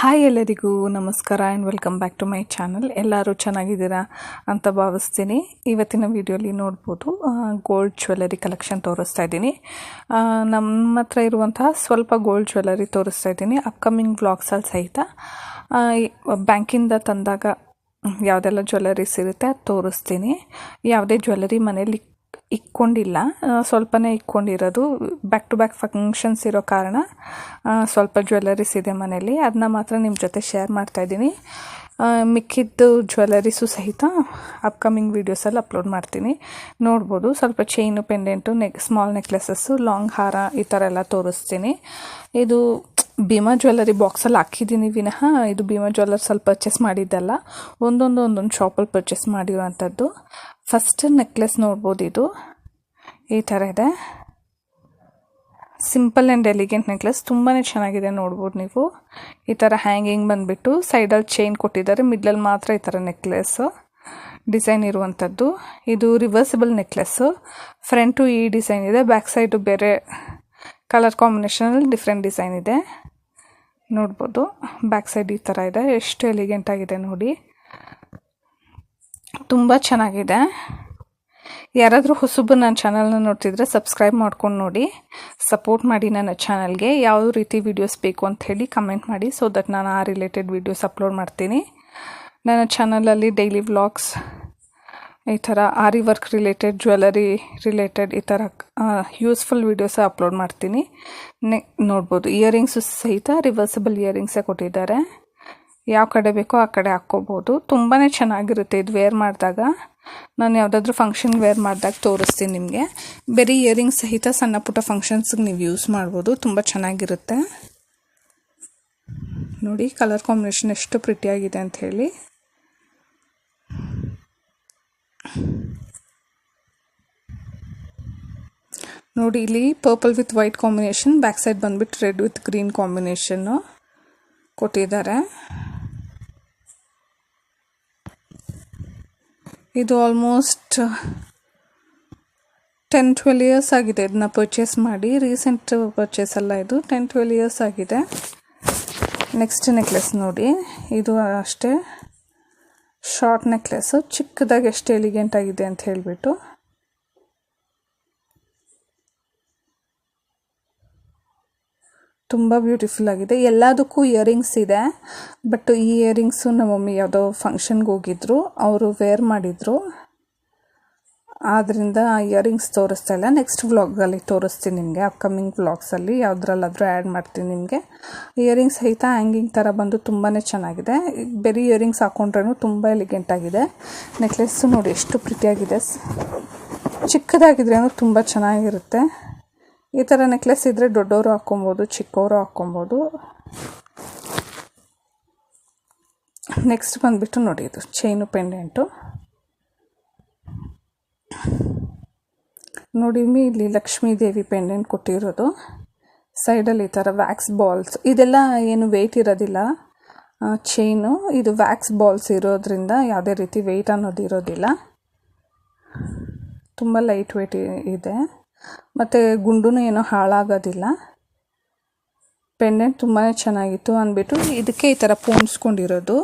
Hi ಎಲ್ಲರಿಗೂ ನಮಸ್ಕಾರ and welcome back to my channel. ಎಲ್ಲರೂ ಚೆನ್ನಾಗಿದ್ದೀರಾ ಅಂತ ಭಾವಿಸ್ತೀನಿ. ಇವತ್ತಿನ ವಿಡಿಯೋಲಿ ನೋಡ್ಬೋದು ಗೋಲ್ಡ್ ಜ್ಯುವೆಲರಿ ಕಲೆಕ್ಷನ್ ತೋರಿಸ್ತಾ ಇದ್ದೀನಿ. ನಮ್ಮ ಹತ್ರ ಇರುವಂತಹ ಸ್ವಲ್ಪ ಗೋಲ್ಡ್ ಜ್ಯುವೆಲರಿ ತೋರಿಸ್ತಾ ಇದ್ದೀನಿ. ಅಪ್ಕಮಿಂಗ್ ವ್ಲಾಗ್ಸಲ್ಲಿ ಸಹಿತ ಬ್ಯಾಂಕಿಂದ ತಂದಾಗ ಯಾವುದೆಲ್ಲ ಜ್ಯುವೆಲರೀಸ್ ಇರುತ್ತೆ ಅದು ತೋರಿಸ್ತೀನಿ. ಯಾವುದೇ ಜ್ಯುವೆಲರಿ ಮನೇಲಿ ಇಕ್ಕೊಂಡಿಲ್ಲ, ಸ್ವಲ್ಪನೇ ಇಕ್ಕೊಂಡಿರೋದು. ಬ್ಯಾಕ್ ಟು ಬ್ಯಾಕ್ ಫಂಕ್ಷನ್ಸ್ ಇರೋ ಕಾರಣ ಸ್ವಲ್ಪ ಜ್ಯುವೆಲರೀಸ್ ಇದೆ ಮನೇಲಿ, ಅದನ್ನ ಮಾತ್ರ ನಿಮ್ಮ ಜೊತೆ ಶೇರ್ ಮಾಡ್ತಾಯಿದ್ದೀನಿ. ಮಿಕ್ಕಿದ್ದು ಜ್ಯುವೆಲರೀಸು ಸಹಿತ ಅಪ್ಕಮಿಂಗ್ ವೀಡಿಯೋಸಲ್ಲಿ ಅಪ್ಲೋಡ್ ಮಾಡ್ತೀನಿ. ನೋಡ್ಬೋದು ಸ್ವಲ್ಪ ಚೈನು, ಪೆಂಡೆಂಟು, ಸ್ಮಾಲ್ ನೆಕ್ಲೆಸಸ್ಸು, ಲಾಂಗ್ ಹಾರ ಈ ಥರ ಎಲ್ಲ ತೋರಿಸ್ತೀನಿ. ಇದು ಭೀಮಾ ಜ್ಯುವೆಲರಿ ಬಾಕ್ಸಲ್ಲಿ ಹಾಕಿದ್ದೀನಿ ವಿನಃ ಇದು ಭೀಮಾ ಜ್ಯುವೆಲರ್ಸಲ್ಲಿ ಪರ್ಚೇಸ್ ಮಾಡಿದ್ದಲ್ಲ, ಒಂದೊಂದು ಶಾಪಲ್ಲಿ ಪರ್ಚೇಸ್ ಮಾಡಿರೋವಂಥದ್ದು. ಫಸ್ಟ್ ನೆಕ್ಲೆಸ್ ನೋಡ್ಬೋದು, ಇದು ಈ ಥರ ಇದೆ. ಸಿಂಪಲ್ ಆ್ಯಂಡ್ ಎಲಿಗೆಂಟ್ ನೆಕ್ಲೆಸ್, ತುಂಬಾ ಚೆನ್ನಾಗಿದೆ. ನೋಡ್ಬೋದು ನೀವು, ಈ ಥರ ಹ್ಯಾಂಗಿಂಗ್ ಬಂದುಬಿಟ್ಟು ಸೈಡಲ್ಲಿ ಚೈನ್ ಕೊಟ್ಟಿದ್ದಾರೆ, ಮಿಡ್ಲಲ್ಲಿ ಮಾತ್ರ ಈ ಥರ ನೆಕ್ಲೆಸ್ಸು ಡಿಸೈನ್ ಇರುವಂಥದ್ದು. ಇದು ರಿವರ್ಸಿಬಲ್ ನೆಕ್ಲೆಸ್ಸು. ಫ್ರಂಟು ಈ ಡಿಸೈನ್ ಇದೆ, ಬ್ಯಾಕ್ ಸೈಡು ಬೇರೆ ಕಲರ್ ಕಾಂಬಿನೇಷನಲ್ಲಿ ಡಿಫ್ರೆಂಟ್ ಡಿಸೈನ್ ಇದೆ. ನೋಡ್ಬೋದು ಬ್ಯಾಕ್ ಸೈಡ್ ಈ ಥರ ಇದೆ, ಎಷ್ಟು ಎಲಿಗೆಂಟ್ ಆಗಿದೆ ನೋಡಿ, ತುಂಬ ಚೆನ್ನಾಗಿದೆ. ಯಾರಾದರೂ ಹೊಸಬರು ನನ್ನ ಚಾನಲ್ನ ನೋಡ್ತಿದ್ರೆ ಸಬ್ಸ್ಕ್ರೈಬ್ ಮಾಡ್ಕೊಂಡು ನೋಡಿ, ಸಪೋರ್ಟ್ ಮಾಡಿ ನನ್ನ ಚಾನಲ್ಗೆ. ಯಾವ ರೀತಿ ವೀಡಿಯೋಸ್ ಬೇಕು ಅಂತ ಹೇಳಿ ಕಮೆಂಟ್ ಮಾಡಿ, ಸೊ ದಟ್ ನಾನು ಆ ರಿಲೇಟೆಡ್ ವೀಡಿಯೋಸ್ ಅಪ್ಲೋಡ್ ಮಾಡ್ತೀನಿ. ನನ್ನ ಚಾನಲಲ್ಲಿ ಡೈಲಿ ವ್ಲಾಗ್ಸ್, ಈ ಥರ ಆರಿ ವರ್ಕ್ ರಿಲೇಟೆಡ್, ಜ್ಯುವೆಲರಿ ರಿಲೇಟೆಡ್ ಈ ಥರ ಯೂಸ್ಫುಲ್ ವೀಡಿಯೋಸ ಅಪ್ಲೋಡ್ ಮಾಡ್ತೀನಿ. ನೋಡ್ಬೋದು ಇಯರಿಂಗ್ಸು ಸಹಿತ ರಿವರ್ಸಿಬಲ್ ಇಯರಿಂಗ್ಸೇ ಕೊಟ್ಟಿದ್ದಾರೆ. ಯಾವ ಕಡೆ ಬೇಕೋ ಆ ಕಡೆ ಹಾಕ್ಕೋಬೋದು. ತುಂಬಾ ಚೆನ್ನಾಗಿರುತ್ತೆ ಇದು ವೇರ್ ಮಾಡಿದಾಗ. ನಾನು ಯಾವುದಾದ್ರೂ ಫಂಕ್ಷನ್ಗೆ ವೇರ್ ಮಾಡಿದಾಗ ತೋರಿಸ್ತೀನಿ ನಿಮಗೆ. ಬೇರೆ ಇಯರಿಂಗ್ಸ್ ಸಹಿತ ಸಣ್ಣ ಪುಟ್ಟ ಫಂಕ್ಷನ್ಸ್ಗೆ ನೀವು ಯೂಸ್ ಮಾಡ್ಬೋದು, ತುಂಬ ಚೆನ್ನಾಗಿರುತ್ತೆ. ನೋಡಿ ಕಲರ್ ಕಾಂಬಿನೇಷನ್ ಎಷ್ಟು ಪ್ರಿಟಿಯಾಗಿದೆ ಅಂತ ಹೇಳಿ. ನೋಡಿ ಇಲ್ಲಿ purple with white combination, back side ಬಂದ್ಬಿಟ್ಟು ರೆಡ್ ವಿತ್ ಗ್ರೀನ್ ಕಾಂಬಿನೇಷನ್ನು ಕೊಟ್ಟಿದ್ದಾರೆ. ಇದು ಆಲ್ಮೋಸ್ಟ್ 10-12 ಇಯರ್ಸ್ ಆಗಿದೆ ಇದನ್ನ ಪರ್ಚೇಸ್ ಮಾಡಿ. ರೀಸೆಂಟ್ ಪರ್ಚೇಸ್ ಅಲ್ಲ ಇದು, 10-12 ಇಯರ್ಸ್ ಆಗಿದೆ. ನೆಕ್ಸ್ಟ್ ನೆಕ್ಲೆಸ್ ನೋಡಿ, ಇದು ಅಷ್ಟೇ ಶಾರ್ಟ್ ನೆಕ್ಲೆಸ್ಸು, ಚಿಕ್ಕದಾಗಿ ಎಷ್ಟು ಎಲಿಗೆಂಟ್ ಆಗಿದೆ ಅಂತ ಹೇಳಿಬಿಟ್ಟು. ತುಂಬ ಬ್ಯೂಟಿಫುಲ್ ಆಗಿದೆ. ಎಲ್ಲದಕ್ಕೂ ಇಯರಿಂಗ್ಸ್ ಇದೆ, ಬಟ್ ಈ ಇಯರಿಂಗ್ಸು ನಮ್ಮ ಮಮ್ಮಿ ಯಾವುದೋ ಫಂಕ್ಷನ್ಗೆ ಹೋಗಿದ್ರು, ಅವರು ವೇರ್ ಮಾಡಿದರು, ಆದ್ದರಿಂದ ಇಯರಿಂಗ್ಸ್ ತೋರಿಸ್ತಾ ಇಲ್ಲ. ನೆಕ್ಸ್ಟ್ ವ್ಲಾಗಲ್ಲಿ ತೋರಿಸ್ತೀನಿ ನಿಮಗೆ. ಅಪ್ಕಮಿಂಗ್ ವ್ಲಾಗ್ಸಲ್ಲಿ ಯಾವುದ್ರಲ್ಲಾದರೂ ಆ್ಯಡ್ ಮಾಡ್ತೀನಿ ನಿಮಗೆ. ಇಯರಿಂಗ್ಸ್ ಸಹಿತ ಹ್ಯಾಂಗಿಂಗ್ ಥರ ಬಂದು ತುಂಬಾ ಚೆನ್ನಾಗಿದೆ. ಬೇರೆ ಇಯರಿಂಗ್ಸ್ ಹಾಕ್ಕೊಂಡ್ರೂ ತುಂಬ ಎಲಿಗೆಂಟ್ ಆಗಿದೆ. ನೆಕ್ಲೆಸ್ಸು ನೋಡಿ ಎಷ್ಟು ಪ್ರಿಟಿಯಾಗಿದೆ, ಚಿಕ್ಕದಾಗಿದ್ರೂ ತುಂಬ ಚೆನ್ನಾಗಿರುತ್ತೆ. ಈ ಥರ ನೆಕ್ಲೆಸ್ ಇದ್ದರೆ ದೊಡ್ಡವರು ಹಾಕ್ಕೊಬೋದು, ಚಿಕ್ಕವರು ಹಾಕ್ಕೊಬೋದು. ನೆಕ್ಸ್ಟ್ ಬಂದುಬಿಟ್ಟು ನೋಡಿ, ಇದು ಚೈನು ಪೆಂಡೆಂಟು ನೋಡಿ. ಇಲ್ಲಿ ಲಕ್ಷ್ಮೀ ದೇವಿ ಪೆಂಡೆಂಟ್ ಕೊಟ್ಟಿರೋದು, ಸೈಡಲ್ಲಿ ಈ ಥರ ವ್ಯಾಕ್ಸ್ ಬಾಲ್ಸ್. ಇದೆಲ್ಲ ಏನು ವೆಯ್ಟ್ ಇರೋದಿಲ್ಲ ಚೈನು, ಇದು ವ್ಯಾಕ್ಸ್ ಬಾಲ್ಸ್ ಇರೋದ್ರಿಂದ ಯಾವುದೇ ರೀತಿ ವೆಯ್ಟ್ ಅನ್ನೋದು ಇರೋದಿಲ್ಲ. ತುಂಬ ಲೈಟ್ ವೆಯ್ಟ್ ಇದೆ, ಮತ್ತು ಗುಂಡು ಏನೋ ಹಾಳಾಗೋದಿಲ್ಲ. ಪೆಂಡೆಂಟ್ ತುಂಬಾ ಚೆನ್ನಾಗಿತ್ತು ಅಂದ್ಬಿಟ್ಟು ಇದಕ್ಕೆ ಈ ಥರ ಪೋಣಿಸ್ಕೊಂಡಿರೋದು.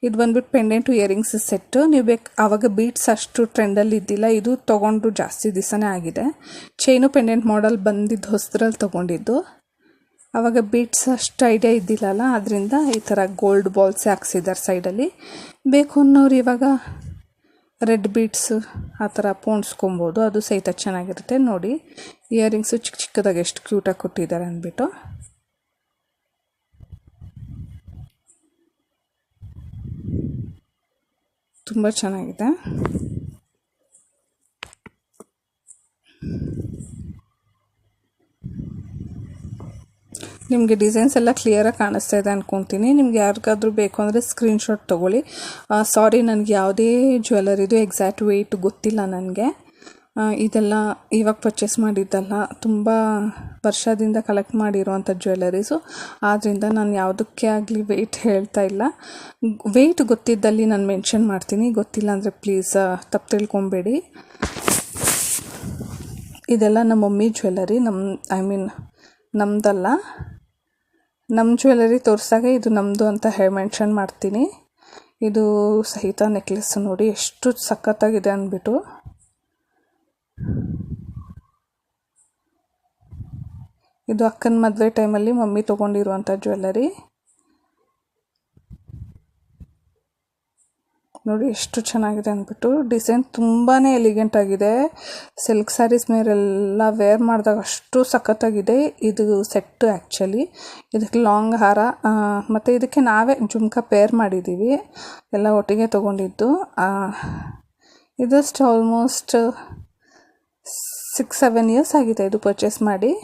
ಇದು ಬಂದ್ಬಿಟ್ಟು ಪೆಂಡೆಂಟು ಇಯರಿಂಗ್ಸ್ ಸೆಟ್ಟು. ನೀವು ಆವಾಗ ಬೀಟ್ಸ್ ಅಷ್ಟು ಟ್ರೆಂಡಲ್ಲಿ ಇದ್ದಿಲ್ಲ, ಇದು ತೊಗೊಂಡು ಜಾಸ್ತಿ ದಿವಸನೇ ಆಗಿದೆ. ಚೈನು ಪೆಂಡೆಂಟ್ ಮಾಡೆಲ್ ಬಂದಿದ್ದು ಹೊಸದ್ರಲ್ಲಿ ತೊಗೊಂಡಿದ್ದು, ಆವಾಗ ಬೀಟ್ಸ್ ಅಷ್ಟು ಐಡಿಯಾ ಇದ್ದಿಲ್ಲಲ್ಲ, ಅದರಿಂದ ಈ ಥರ ಗೋಲ್ಡ್ ಬಾಲ್ಸ್ ಹಾಕ್ಸಿದ್ದಾರೆ ಸೈಡಲ್ಲಿ. ಬೇಕು ಅನ್ನೋರು ಇವಾಗ ರೆಡ್ ಬೀಟ್ಸ್ ಆ ಥರ ಪೋಣಿಸ್ಕೊಬೋದು, ಅದು ಸಹಿತ ಚೆನ್ನಾಗಿರುತ್ತೆ. ನೋಡಿ ಇಯರಿಂಗ್ಸು ಚಿಕ್ಕ ಚಿಕ್ಕದಾಗಿ ಎಷ್ಟು ಕ್ಯೂಟಾಗಿ ಕೊಟ್ಟಿದ್ದಾರೆ ಅಂದ್ಬಿಟ್ಟು. ತುಂಬ ಚೆನ್ನಾಗಿದೆ. ನಿಮಗೆ ಡಿಸೈನ್ಸ್ ಎಲ್ಲ ಕ್ಲಿಯರಾಗಿ ಕಾಣಿಸ್ತಾ ಇದೆ ಅಂದ್ಕೊತೀನಿ. ನಿಮ್ಗೆ ಯಾರಿಗಾದ್ರೂ ಬೇಕು ಅಂದರೆ ಸ್ಕ್ರೀನ್ಶಾಟ್ ತೊಗೊಳ್ಳಿ. ಸಾರಿ, ನನಗೆ ಯಾವುದೇ ಜ್ಯುವೆಲರಿದು ಎಕ್ಸಾಕ್ಟ್ ವೆಯ್ಟ್ ಗೊತ್ತಿಲ್ಲ ನನಗೆ. ಇದೆಲ್ಲ ಇವಾಗ ಪರ್ಚೇಸ್ ಮಾಡಿದ್ದಲ್ಲ, ತುಂಬ ವರ್ಷದಿಂದ ಕಲೆಕ್ಟ್ ಮಾಡಿರೋವಂಥ ಜ್ಯುವೆಲರೀಸು, ಆದ್ದರಿಂದ ನಾನು ಯಾವುದಕ್ಕೆ ಆಗಲಿ ವೆಯ್ಟ್ ಹೇಳ್ತಾ ಇಲ್ಲ. ವೆಯ್ಟ್ ಗೊತ್ತಿದ್ದಲ್ಲಿ ನಾನು ಮೆನ್ಷನ್ ಮಾಡ್ತೀನಿ, ಗೊತ್ತಿಲ್ಲ ಅಂದರೆ ಪ್ಲೀಸ್ ತಪ್ಪು ತಿಳ್ಕೊಬೇಡಿ. ಇದೆಲ್ಲ ನಮ್ಮ ಮಮ್ಮಿ ಜ್ಯುವೆಲರಿ, ನಮ್ಮದಲ್ಲ. ನಮ್ಮ ಜ್ಯುವೆಲರಿ ತೋರಿಸಿದಾಗ ಇದು ನಮ್ಮದು ಅಂತ ಮೆನ್ಷನ್ ಮಾಡ್ತೀನಿ. ಇದು ಸಹಿತ ನೆಕ್ಲೆಸ್ ನೋಡಿ ಎಷ್ಟು ಸಖತ್ತಾಗಿದೆ ಅಂದ್ಬಿಟ್ಟು. ಇದು ಅಕ್ಕನ ಮದುವೆ ಟೈಮಲ್ಲಿ ಮಮ್ಮಿ ತೊಗೊಂಡಿರುವಂಥ ಜ್ಯುವೆಲರಿ ನೋಡಿ ಎಷ್ಟು ಚೆನ್ನಾಗಿದೆ ಅಂದ್ಬಿಟ್ಟು. ಡಿಸೈನ್ ತುಂಬಾ ಎಲಿಗೆಂಟ್ ಆಗಿದೆ. ಸಿಲ್ಕ್ ಸ್ಯಾರೀಸ್ ಮೇಲೆಲ್ಲ ವೇರ್ ಮಾಡಿದಾಗ ಅಷ್ಟು ಸಖತ್ತಾಗಿದೆ. ಇದು ಸೆಟ್ಟು ಆ್ಯಕ್ಚುಲಿ. ಇದಕ್ಕೆ ಲಾಂಗ್ ಹಾರ ಮತ್ತು ಇದಕ್ಕೆ ನಾವೇ ಜುಮ್ಕ ಪೇರ್ ಮಾಡಿದ್ದೀವಿ, ಎಲ್ಲ ಒಟ್ಟಿಗೆ ತೊಗೊಂಡಿದ್ದು. ಇದಷ್ಟು ಆಲ್ಮೋಸ್ಟ್ 6-7 ಇಯರ್ಸ್ ಆಗಿದೆ ಇದು ಪರ್ಚೇಸ್ ಮಾಡಿ.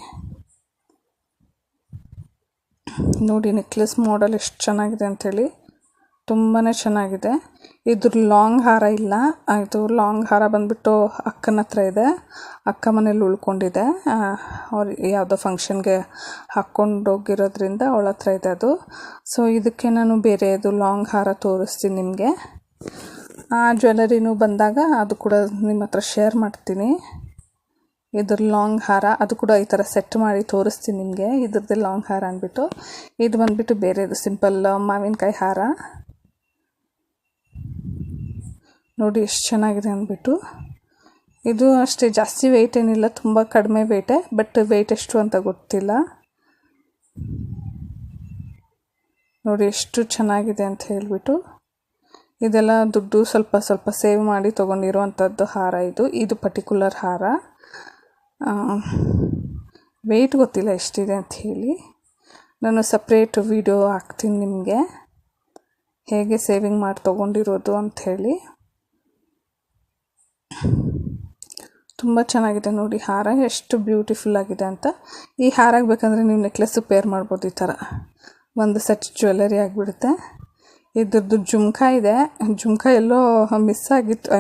ನೋಡಿ ನೆಕ್ಲೆಸ್ ಮಾಡೆಲ್ ಎಷ್ಟು ಚೆನ್ನಾಗಿದೆ ಅಂಥೇಳಿ, ತುಂಬಾ ಚೆನ್ನಾಗಿದೆ. ಇದ್ರ ಲಾಂಗ್ ಹಾರ ಇಲ್ಲ, ಇದು ಲಾಂಗ್ ಹಾರ ಬಂದುಬಿಟ್ಟು ಅಕ್ಕನ ಹತ್ರ ಇದೆ, ಅಕ್ಕ ಮನೇಲಿ ಉಳ್ಕೊಂಡಿದೆ. ಅವ್ರು ಯಾವುದೋ ಫಂಕ್ಷನ್ಗೆ ಹಾಕ್ಕೊಂಡೋಗಿರೋದ್ರಿಂದ ಅವಳ ಹತ್ರ ಇದೆ ಅದು. ಸೊ ಇದಕ್ಕೆ ನಾನು ಬೇರೆದು ಲಾಂಗ್ ಹಾರ ತೋರಿಸ್ತೀನಿ ನಿಮಗೆ. ಆ ಜ್ಯುವೆಲರಿನೂ ಬಂದಾಗ ಅದು ಕೂಡ ನಿಮ್ಮ ಹತ್ರ ಶೇರ್ ಮಾಡ್ತೀನಿ. ಇದ್ರ ಲಾಂಗ್ ಹಾರ ಅದು ಕೂಡ ಈ ಥರ ಸೆಟ್ ಮಾಡಿ ತೋರಿಸ್ತೀನಿ ನಿಮಗೆ. ಇದ್ರದ್ದೇ ಲಾಂಗ್ ಹಾರ ಅಂದ್ಬಿಟ್ಟು. ಇದು ಬಂದುಬಿಟ್ಟು ಬೇರೆದು ಸಿಂಪಲ್ ಮಾವಿನಕಾಯಿ ಹಾರ ನೋಡಿ ಎಷ್ಟು ಚೆನ್ನಾಗಿದೆ ಅಂದ್ಬಿಟ್ಟು. ಇದು ಅಷ್ಟೇ ಜಾಸ್ತಿ ವೆಯ್ಟ್ ಏನಿಲ್ಲ, ತುಂಬ ಕಡಿಮೆ ವೆಯ್ಟೇ, ಬಟ್ ವೆಯ್ಟ್ ಎಷ್ಟು ಅಂತ ಗೊತ್ತಿಲ್ಲ. ನೋಡಿ ಎಷ್ಟು ಚೆನ್ನಾಗಿದೆ ಅಂತ ಹೇಳಿಬಿಟ್ಟು. ಇದೆಲ್ಲ ದುಡ್ಡು ಸ್ವಲ್ಪ ಸ್ವಲ್ಪ ಸೇವ್ ಮಾಡಿ ತೊಗೊಂಡಿರುವಂಥದ್ದು ಹಾರ ಇದು ಪರ್ಟಿಕ್ಯುಲರ್ ಹಾರ. ವೆಯ್ಟ್ ಗೊತ್ತಿಲ್ಲ ಎಷ್ಟಿದೆ ಅಂತ ಹೇಳಿ. ನಾನು ಸಪ್ರೇಟ್ ವಿಡಿಯೋ ಹಾಕ್ತೀನಿ ನಿಮಗೆ, ಹೇಗೆ ಸೇವಿಂಗ್ ಮಾಡಿ ತೊಗೊಂಡಿರೋದು ಅಂಥೇಳಿ. ತುಂಬ ಚೆನ್ನಾಗಿದೆ ನೋಡಿ ಹಾರ, ಎಷ್ಟು ಬ್ಯೂಟಿಫುಲ್ ಆಗಿದೆ ಅಂತ. ಈ ಹಾರಾಗೆ ಬೇಕಂದರೆ ನೀವು ನೆಕ್ಲೆಸ್ಸು ಪೇರ್ ಮಾಡ್ಬೋದು. ಈ ಥರ ಒಂದು ಸೆಟ್ ಜ್ಯುವೆಲರಿ ಆಗಿಬಿಡುತ್ತೆ. ಇದ್ರದ್ದು ಜುಮ್ಕ ಇದೆ, ಜುಮ್ಕ ಎಲ್ಲೋ ಮಿಸ್ ಆಗಿತ್ತು,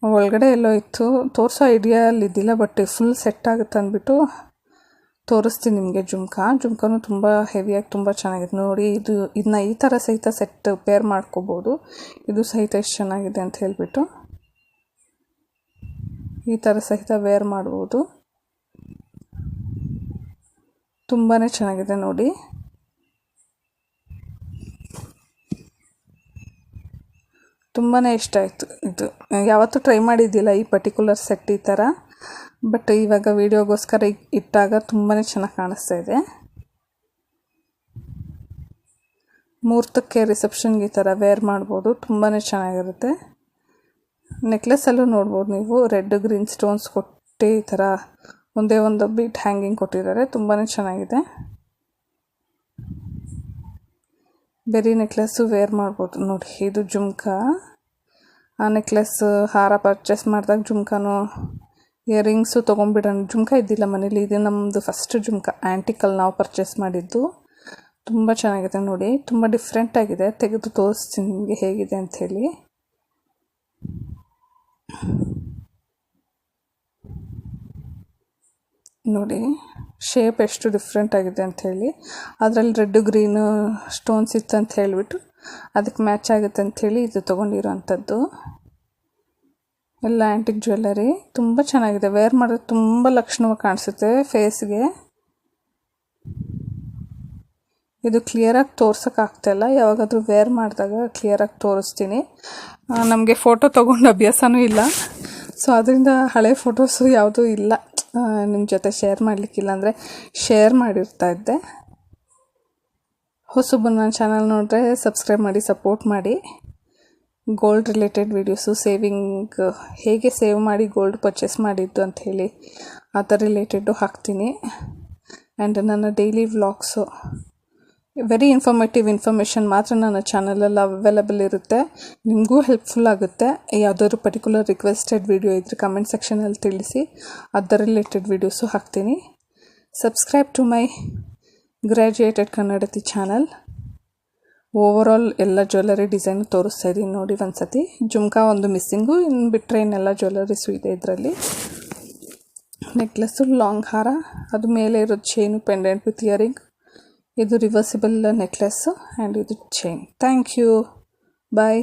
ಒಳಗಡೆ ಎಲ್ಲೋ ಇತ್ತು, ತೋರಿಸೋ ಐಡಿಯಲ್ಲಿ ಇದ್ದಿಲ್ಲ. ಬಟ್ ಫುಲ್ ಸೆಟ್ ಆಗುತ್ತೆ ಅಂದ್ಬಿಟ್ಟು ತೋರಿಸ್ತೀನಿ ನಿಮಗೆ. ಜುಮ್ಕನೂ ತುಂಬ ಹೆವಿಯಾಗಿ ತುಂಬ ಚೆನ್ನಾಗಿದೆ ನೋಡಿ. ಇದನ್ನ ಈ ಥರ ಸಹಿತ ಸೆಟ್ ಪೇರ್ ಮಾಡ್ಕೋಬೋದು. ಇದು ಸಹಿತ ಎಷ್ಟು ಚೆನ್ನಾಗಿದೆ ಅಂತ ಹೇಳಿಬಿಟ್ಟು ಈ ಥರ ಸಹಿತ ವೇರ್ ಮಾಡ್ಬೋದು. ತುಂಬಾ ಚೆನ್ನಾಗಿದೆ ನೋಡಿ. ತುಂಬಾ ಇಷ್ಟ ಆಯಿತು. ಇದು ಯಾವತ್ತೂ ಟ್ರೈ ಮಾಡಿದ್ದಿಲ್ಲ ಈ ಪರ್ಟಿಕ್ಯುಲರ್ ಸೆಟ್ ಈ ಥರ, ಬಟ್ ಇವಾಗ ವೀಡಿಯೋಗೋಸ್ಕರ ಇಟ್ಟಾಗ ತುಂಬಾ ಚೆನ್ನಾಗಿ ಕಾಣಿಸ್ತಾ ಇದೆ. ಮುಹೂರ್ತಕ್ಕೆ ರಿಸೆಪ್ಷನ್ಗೆ ಈ ಥರ ವೇರ್ ಮಾಡ್ಬೋದು, ತುಂಬಾ ಚೆನ್ನಾಗಿರುತ್ತೆ. ನೆಕ್ಲೆಸ್ಸಲ್ಲೂ ನೋಡ್ಬೋದು ನೀವು, ರೆಡ್ ಗ್ರೀನ್ ಸ್ಟೋನ್ಸ್ ಕೊಟ್ಟು ಈ ಥರ ಒಂದೇ ಒಂದು ಬೀಟ್ ಹ್ಯಾಂಗಿಂಗ್ ಕೊಟ್ಟಿದ್ದಾರೆ, ತುಂಬಾ ಚೆನ್ನಾಗಿದೆ. ಬೆರಿ ನೆಕ್ಲೆಸ್ಸು ವೇರ್ ಮಾಡ್ಬೋದು ನೋಡಿ. ಇದು ಜುಮ್ಕ. ಆ ನೆಕ್ಲೆಸ್ ಹಾರ ಪರ್ಚೇಸ್ ಮಾಡಿದಾಗ ಜುಮ್ಕನೂ ಇಯರಿಂಗ್ಸು ತೊಗೊಂಡ್ಬಿಡೋಣ. ಜುಮ್ಕ ಇದ್ದಿಲ್ಲ ಮನೇಲಿ, ಇದು ನಮ್ಮದು ಫಸ್ಟ್ ಜುಮ್ಕ ಆ್ಯಂಟಿಕಲ್ಲಿ ನಾವು ಪರ್ಚೇಸ್ ಮಾಡಿದ್ದು. ತುಂಬ ಚೆನ್ನಾಗಿದೆ ನೋಡಿ, ತುಂಬ ಡಿಫ್ರೆಂಟಾಗಿದೆ. ತೆಗೆದು ತೋರಿಸ್ತೀನಿ ನಿಮಗೆ ಹೇಗಿದೆ ಅಂಥೇಳಿ. ನೋಡಿ ಶೇಪ್ ಎಷ್ಟು ಡಿಫ್ರೆಂಟ್ ಆಗಿದೆ ಅಂಥೇಳಿ. ಅದರಲ್ಲಿ ರೆಡ್ ಗ್ರೀನು ಸ್ಟೋನ್ಸ್ ಇತ್ತು ಅಂತ ಹೇಳಿಬಿಟ್ಟು ಅದಕ್ಕೆ ಮ್ಯಾಚ್ ಆಗುತ್ತೆ ಅಂಥೇಳಿ ಇದು ತೊಗೊಂಡಿರೋವಂಥದ್ದು. ಎಲ್ಲ ಆ್ಯಂಟಿಕ್ ಜ್ಯುವೆಲ್ಲರಿ ತುಂಬ ಚೆನ್ನಾಗಿದೆ. ವೇರ್ ಮಾಡಿದ್ರೆ ತುಂಬ ಲಕ್ಷಣವಾಗಿ ಕಾಣಿಸುತ್ತೆ ಫೇಸ್ಗೆ. ಇದು ಕ್ಲಿಯರಾಗಿ ತೋರ್ಸೋಕ್ಕಾಗ್ತಾಯಿಲ್ಲ, ಯಾವಾಗಾದರೂ ವೇರ್ ಮಾಡಿದಾಗ ಕ್ಲಿಯರಾಗಿ ತೋರಿಸ್ತೀನಿ. ನಮಗೆ ಫೋಟೋ ತೊಗೊಂಡು ಅಭ್ಯಾಸನೂ ಇಲ್ಲ, ಸೊ ಅದರಿಂದ ಹಳೆ ಫೋಟೋಸು ಯಾವುದೂ ಇಲ್ಲ ನಿಮ್ಮ ಜೊತೆ ಶೇರ್ ಮಾಡಲಿಕ್ಕಿಲ್ಲ, ಅಂದರೆ ಶೇರ್ ಮಾಡಿರ್ತಾ ಇದ್ದೆ. ಹೊಸಬು ನನ್ನ ಚಾನಲ್ ನೋಡಿದ್ರೆ ಸಬ್ಸ್ಕ್ರೈಬ್ ಮಾಡಿ, ಸಪೋರ್ಟ್ ಮಾಡಿ. ಗೋಲ್ಡ್ ರಿಲೇಟೆಡ್ ವೀಡಿಯೋಸು, ಸೇವಿಂಗ್ ಹೇಗೆ ಸೇವ್ ಮಾಡಿ ಗೋಲ್ಡ್ ಪರ್ಚೇಸ್ ಮಾಡಿದ್ದು ಅಂಥೇಳಿ ಆ ಥರ ರಿಲೇಟೆಡ್ಡು ಹಾಕ್ತೀನಿ. ಆ್ಯಂಡ್ ನನ್ನ ಡೈಲಿ ವ್ಲಾಗ್ಸು ವೆರಿ ಇನ್ಫಾರ್ಮೇಷನ್ ಮಾತ್ರ ನನ್ನ ಚಾನಲಲ್ಲಿ ಅವೈಲೇಬಲ್ ಇರುತ್ತೆ. ನಿಮಗೂ ಹೆಲ್ಪ್ಫುಲ್ ಆಗುತ್ತೆ. ಯಾವುದಾದ್ರು ಪರ್ಟಿಕ್ಯುಲರ್ ರಿಕ್ವೆಸ್ಟೆಡ್ ವೀಡಿಯೋ ಇದ್ದರೆ ಕಮೆಂಟ್ ಸೆಕ್ಷನಲ್ಲಿ ತಿಳಿಸಿ, ಅದರ ರಿಲೇಟೆಡ್ ವೀಡಿಯೋಸು ಹಾಕ್ತೀನಿ. Subscribe to my graduated Kannadathi channel. Overall ಎಲ್ಲ ಜ್ಯುವೆಲ್ಲರಿ ಡಿಸೈನ್ ತೋರಿಸ್ತಾ ಇದ್ದೀನಿ ನೋಡಿ ಒಂದ್ಸತಿ. ಜುಮ್ಕಾ ಒಂದು ಮಿಸ್ಸಿಂಗು, ಇನ್ನು ಬಿಟ್ಟರೆ ಇನ್ನೆಲ್ಲ ಜ್ಯುವೆಲ್ಲರೀಸು ಇದೆ ಇದರಲ್ಲಿ. ನೆಕ್ಲೆಸ್ಸು, ಲಾಂಗ್ ಹಾರ, ಅದು ಮೇಲೆ ಇರೋದು ಚೈನು, ಪೆಂಡೆಂಟ್ ವಿತ್ ಇಯರಿಂಗ್. ಇದು ರಿವರ್ಸಿಬಲ್ ನೆಕ್ಲೆಸ್ಸು ಆ್ಯಂಡ್ ಇದು ಚೈನ್. Thank you, bye.